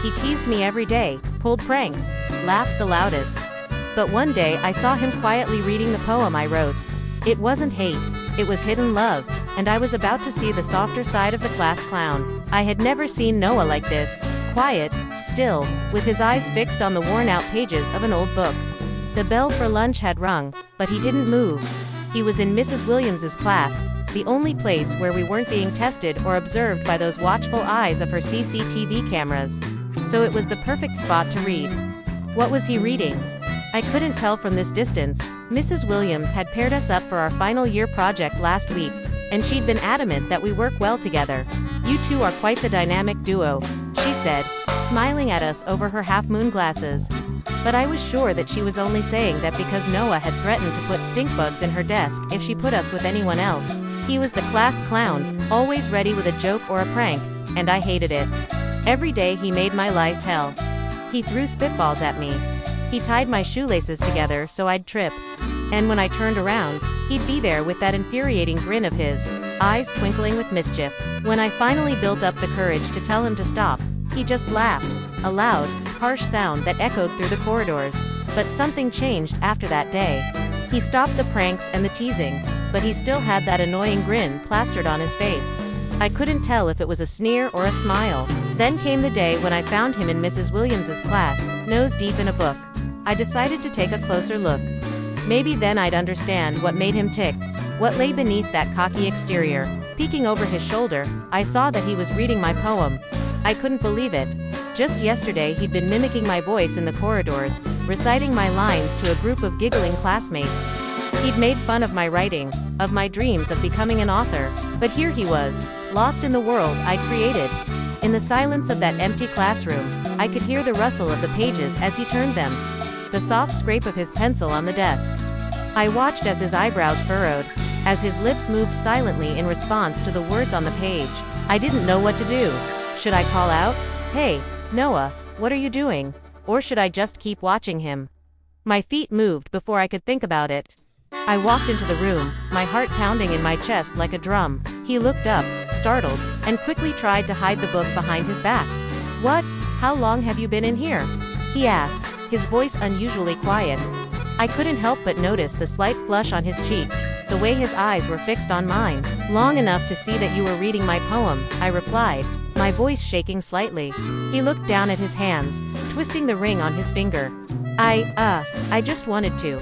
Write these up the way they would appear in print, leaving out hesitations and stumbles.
He teased me every day, pulled pranks, laughed the loudest. But one day I saw him quietly reading the poem I wrote. It wasn't hate, it was hidden love, and I was about to see the softer side of the class clown. I had never seen Noah like this, quiet, still, with his eyes fixed on the worn-out pages of an old book. The bell for lunch had rung, but he didn't move. He was in Mrs. Williams's class, the only place where we weren't being tested or observed by those watchful eyes of her CCTV cameras. So it was the perfect spot to read. What was he reading? I couldn't tell from this distance. Mrs. Williams had paired us up for our final year project last week, and she'd been adamant that we work well together. "You two are quite the dynamic duo," she said, smiling at us over her half-moon glasses. But I was sure that she was only saying that because Noah had threatened to put stink bugs in her desk if she put us with anyone else. He was the class clown, always ready with a joke or a prank, and I hated it. Every day he made my life hell. He threw spitballs at me. He tied my shoelaces together so I'd trip. And when I turned around, he'd be there with that infuriating grin of his, eyes twinkling with mischief. When I finally built up the courage to tell him to stop, he just laughed, a loud, harsh sound that echoed through the corridors. But something changed after that day. He stopped the pranks and the teasing, but he still had that annoying grin plastered on his face. I couldn't tell if it was a sneer or a smile. Then came the day when I found him in Mrs. Williams's class, nose deep in a book. I decided to take a closer look. Maybe then I'd understand what made him tick, what lay beneath that cocky exterior. Peeking over his shoulder, I saw that he was reading my poem. I couldn't believe it. Just yesterday he'd been mimicking my voice in the corridors, reciting my lines to a group of giggling classmates. He'd made fun of my writing, of my dreams of becoming an author, but here he was, lost in the world I'd created. In the silence of that empty classroom, I could hear the rustle of the pages as he turned them, the soft scrape of his pencil on the desk. I watched as his eyebrows furrowed, as his lips moved silently in response to the words on the page. I didn't know what to do. Should I call out, "Hey, Noah, what are you doing?" Or should I just keep watching him? My feet moved before I could think about it. I walked into the room, my heart pounding in my chest like a drum. He looked up, startled, and quickly tried to hide the book behind his back. "What? How long have you been in here?" he asked, his voice unusually quiet. I couldn't help but notice the slight flush on his cheeks, the way his eyes were fixed on mine. "Long enough to see that you were reading my poem," I replied, my voice shaking slightly. He looked down at his hands, twisting the ring on his finger. I just wanted to,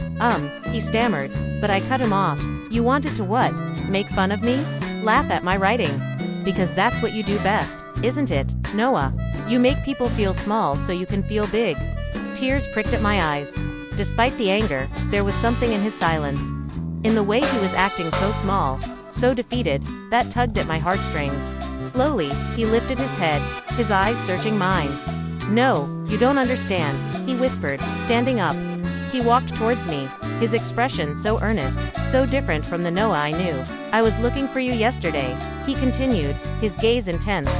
he stammered, but I cut him off. "You wanted to what? Make fun of me? Laugh at my writing? Because that's what you do best, isn't it, Noah? You make people feel small so you can feel big." Tears pricked at my eyes. Despite the anger, there was something in his silence. In the way he was acting so small, so defeated, that tugged at my heartstrings. Slowly, he lifted his head, his eyes searching mine. "No, you don't understand," he whispered, standing up. He walked towards me, his expression so earnest, so different from the Noah I knew. "I was looking for you yesterday," he continued, his gaze intense.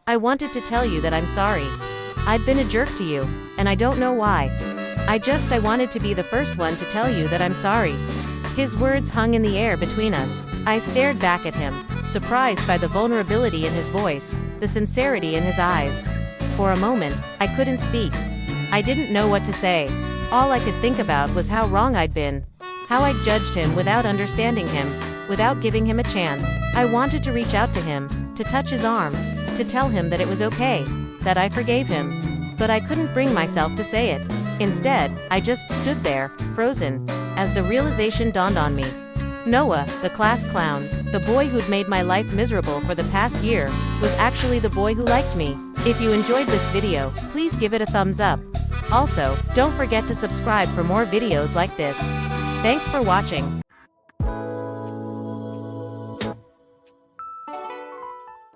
"I wanted to tell you that I'm sorry. I'd been a jerk to you, and I don't know why. I wanted to be the first one to tell you that I'm sorry." His words hung in the air between us. I stared back at him, surprised by the vulnerability in his voice, the sincerity in his eyes. For a moment, I couldn't speak. I didn't know what to say. All I could think about was how wrong I'd been. How I'd judged him without understanding him, without giving him a chance. I wanted to reach out to him, to touch his arm, to tell him that it was okay, that I forgave him. But I couldn't bring myself to say it. Instead, I just stood there, frozen, as the realization dawned on me. Noah, the class clown, the boy who'd made my life miserable for the past year, was actually the boy who liked me. If you enjoyed this video, please give it a thumbs up. Also, don't forget to subscribe for more videos like this. Thanks for watching.